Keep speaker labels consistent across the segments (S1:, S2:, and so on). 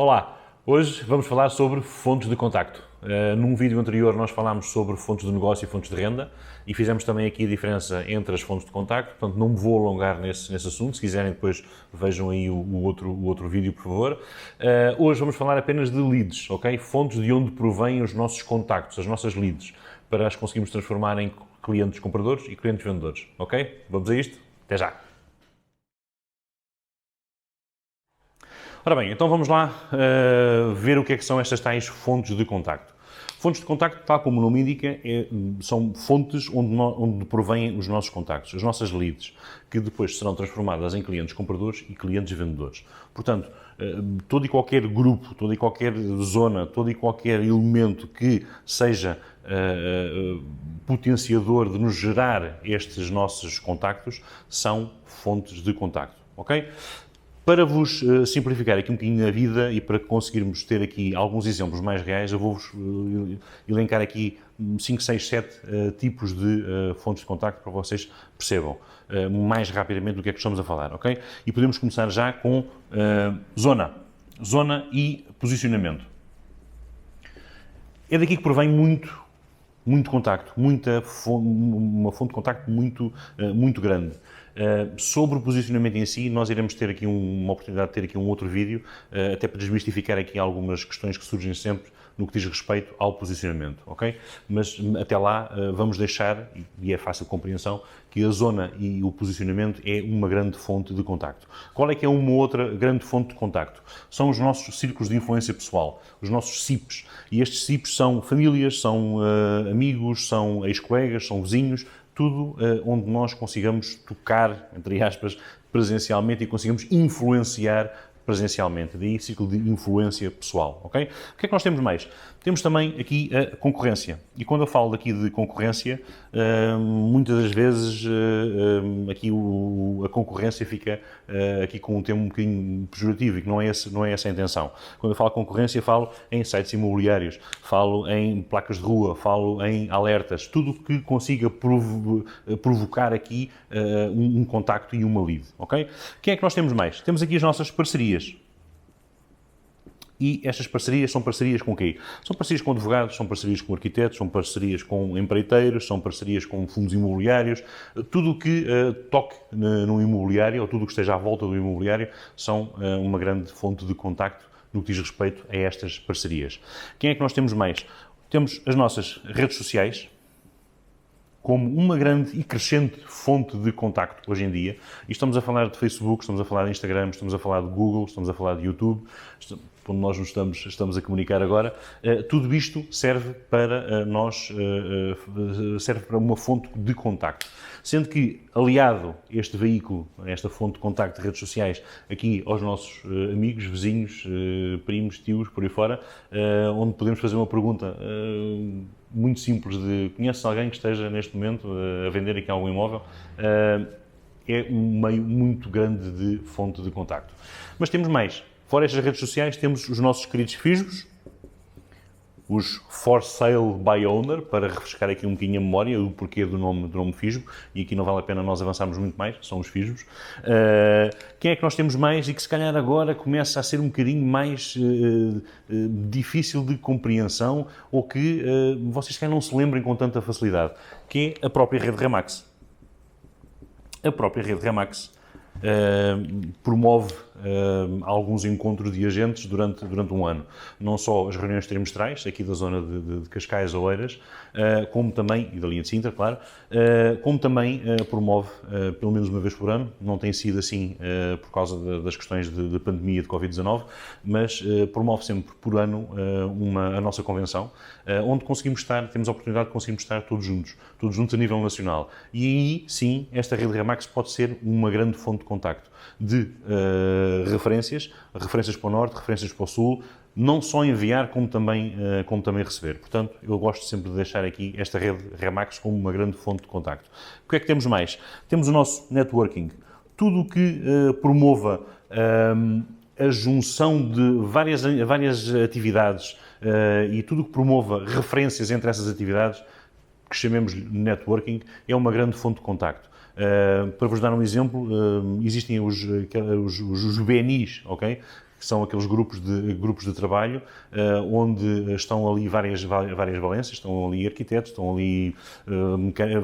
S1: Olá, hoje vamos falar sobre fontes de contacto. Num vídeo anterior nós falámos sobre fontes de negócio e fontes de renda e fizemos também aqui a diferença entre as fontes de contacto, portanto não me vou alongar nesse assunto, se quiserem depois vejam aí o outro vídeo, por favor. Hoje vamos falar apenas de leads, ok? Fontes de onde provêm os nossos contactos, as nossas leads, para as conseguirmos transformar em clientes compradores e clientes vendedores, ok? Vamos a isto? Até já! Ora bem, então vamos lá ver o que é que são estas tais fontes de contacto. Fontes de contacto, tal como o nome indica, são fontes onde provêm os nossos contactos, as nossas leads, que depois serão transformadas em clientes compradores e clientes vendedores. Portanto, todo e qualquer grupo, toda e qualquer zona, todo e qualquer elemento que seja potenciador de nos gerar estes nossos contactos são fontes de contacto, ok? Para vos simplificar aqui um bocadinho a vida e para conseguirmos ter aqui alguns exemplos mais reais, eu vou-vos elencar aqui 5, 6, 7 tipos de fontes de contacto para vocês percebam mais rapidamente do que é que estamos a falar, ok? E podemos começar já com zona e posicionamento. É daqui que provém muito contacto, uma fonte de contacto muito grande. Sobre o posicionamento em si, nós iremos ter aqui uma oportunidade de ter aqui um outro vídeo, até para desmistificar aqui algumas questões que surgem sempre no que diz respeito ao posicionamento, ok? Mas até lá vamos deixar, e é fácil de compreensão, que a zona e o posicionamento é uma grande fonte de contacto. Qual é que é uma outra grande fonte de contacto? São os nossos círculos de influência pessoal, os nossos CIPs. E estes CIPs são famílias, são amigos, são ex-colegas, são vizinhos, tudo onde nós consigamos tocar, entre aspas, presencialmente e consigamos influenciar presencialmente, daí ciclo de influência pessoal, ok? O que é que nós temos mais? Temos também aqui a concorrência, e quando eu falo aqui de concorrência, muitas das vezes aqui a concorrência fica aqui com um termo um bocadinho pejorativo e que não é essa a intenção. Quando eu falo concorrência, falo em sites imobiliários, falo em placas de rua, falo em alertas, tudo que consiga provocar aqui um contacto e uma lead, ok? Quem é que nós temos mais? Temos aqui as nossas parcerias. E estas parcerias são parcerias com quê? São parcerias com advogados, são parcerias com arquitetos, são parcerias com empreiteiros, são parcerias com fundos imobiliários. Tudo o que toque no imobiliário, ou tudo o que esteja à volta do imobiliário, são uma grande fonte de contacto no que diz respeito a estas parcerias. Quem é que nós temos mais? Temos as nossas redes sociais, como uma grande e crescente fonte de contacto hoje em dia. E estamos a falar de Facebook, estamos a falar de Instagram, estamos a falar de Google, estamos a falar de YouTube, onde nós nos estamos a comunicar agora. Tudo isto serve para serve para uma fonte de contacto. Sendo que, aliado este veículo, esta fonte de contacto de redes sociais, aqui aos nossos amigos, vizinhos, primos, tios, por aí fora, onde podemos fazer uma pergunta muito simples de conheces alguém que esteja neste momento a vender aqui algum imóvel, é um meio muito grande de fonte de contacto. Mas temos mais. Fora estas redes sociais, temos os nossos queridos FISBOs, os For Sale by Owner, para refrescar aqui um bocadinho a memória, o porquê do nome FISBO, e aqui não vale a pena nós avançarmos muito mais, são os FISBOs. Quem é que nós temos mais e que se calhar agora começa a ser um bocadinho mais difícil de compreensão ou que vocês se calhar não se lembrem com tanta facilidade, que é a própria rede Remax. A própria rede Remax promove alguns encontros de agentes durante um ano. Não só as reuniões trimestrais, aqui da zona de Cascais, Oeiras, como também, e da linha de Sintra, claro, como também promove, pelo menos uma vez por ano, não tem sido assim por causa das questões de pandemia de Covid-19, mas promove sempre por ano a nossa convenção, onde conseguimos temos a oportunidade de conseguirmos estar todos juntos a nível nacional. E aí, sim, esta rede Remax pode ser uma grande fonte de contacto de referências para o Norte, referências para o Sul, não só enviar como também receber. Portanto, eu gosto sempre de deixar aqui esta rede Remax como uma grande fonte de contacto. O que é que temos mais? Temos o nosso networking. Tudo o que promova a junção de várias atividades e tudo o que promova referências entre essas atividades, que chamemos de networking, é uma grande fonte de contacto. Para vos dar um exemplo, existem os BNIs, ok? que são aqueles grupos de trabalho, onde estão ali várias valências, estão ali arquitetos, estão ali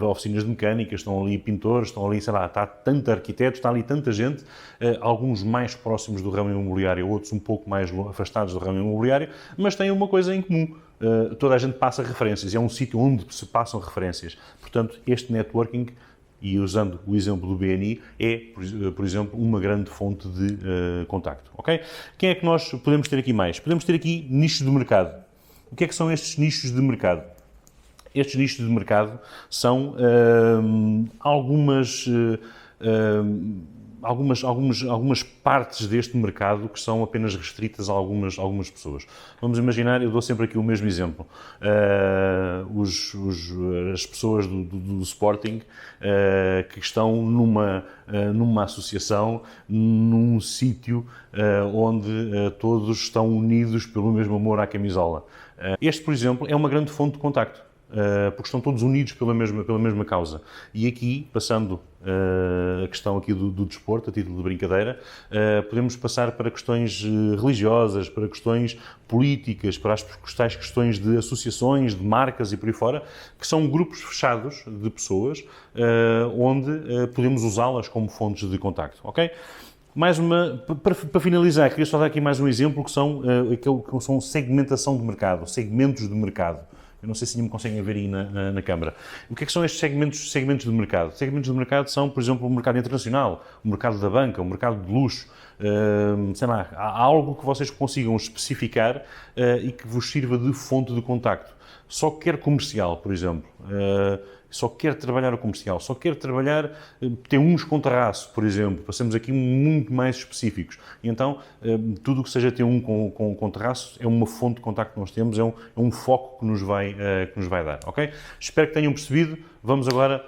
S1: oficinas de mecânica, estão ali pintores, estão ali, sei lá, está tanto arquitetos, está ali tanta gente, alguns mais próximos do ramo imobiliário, outros um pouco mais afastados do ramo imobiliário, mas têm uma coisa em comum. Toda a gente passa referências, é um sítio onde se passam referências. Portanto, este networking, e usando o exemplo do BNI, é, por exemplo, uma grande fonte de contacto. Okay? Quem é que nós podemos ter aqui mais? Podemos ter aqui nichos de mercado. O que é que são estes nichos de mercado? Estes nichos de mercado são algumas partes deste mercado que são apenas restritas a algumas pessoas. Vamos imaginar, eu dou sempre aqui o mesmo exemplo, as pessoas do Sporting que estão numa associação, num sítio onde todos estão unidos pelo mesmo amor à camisola. Este, por exemplo, é uma grande fonte de contacto, porque estão todos unidos pela mesma causa. E aqui, passando a questão aqui do desporto, a título de brincadeira, podemos passar para questões religiosas, para questões políticas, para as tais questões de associações, de marcas e por aí fora, que são grupos fechados de pessoas, onde podemos usá-las como fontes de contacto, ok? Para finalizar, queria só dar aqui mais um exemplo, que são segmentação de mercado, segmentos de mercado. Eu não sei se me conseguem ver aí na câmara. O que é que são estes segmentos de mercado? Segmentos de mercado são, por exemplo, o mercado internacional, o mercado da banca, o mercado de luxo. Sei lá, há algo que vocês consigam especificar e que vos sirva de fonte de contacto. Só quer comercial, por exemplo. Só quer trabalhar o comercial, só quer trabalhar, tem uns com terraço, por exemplo, passamos aqui muito mais específicos. E então, tudo o que seja ter um com terraço é uma fonte de contacto que nós temos, é um foco que nos vai dar, ok? Espero que tenham percebido. Vamos agora,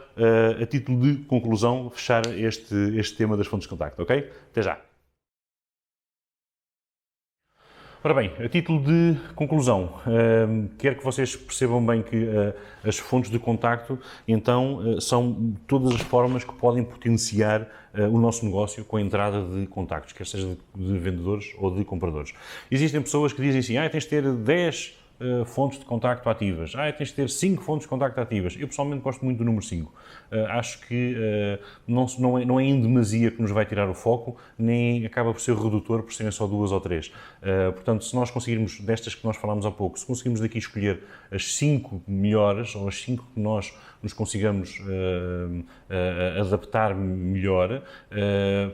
S1: a título de conclusão, fechar este tema das fontes de contacto, ok? Até já! Ora bem, a título de conclusão, quero que vocês percebam bem que as fontes de contacto, então, são todas as formas que podem potenciar o nosso negócio com a entrada de contactos, quer seja de vendedores ou de compradores. Existem pessoas que dizem assim, tens de ter 10 fontes de contacto ativas. Tens de ter 5 fontes de contacto ativas. Eu, pessoalmente, gosto muito do número 5. Acho que não é em demasia que nos vai tirar o foco, nem acaba por ser redutor por serem só 2 ou 3. Portanto, se nós conseguirmos, destas que nós falámos há pouco, se conseguirmos daqui escolher as 5 melhores, ou as 5 que nós nos consigamos adaptar melhor,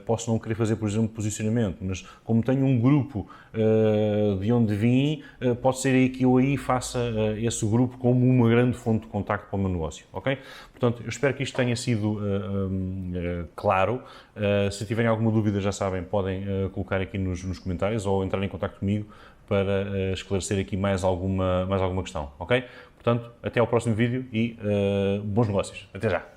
S1: posso não querer fazer, por exemplo, posicionamento, mas como tenho um grupo de onde vim, pode ser aí que eu aí faça esse grupo como uma grande fonte de contacto para o meu negócio, ok? Portanto, eu espero que isto tenha sido claro. Se tiverem alguma dúvida, já sabem, podem colocar aqui nos comentários ou entrar em contacto comigo para esclarecer aqui mais alguma questão, ok? Portanto, até ao próximo vídeo e bons negócios. Até já!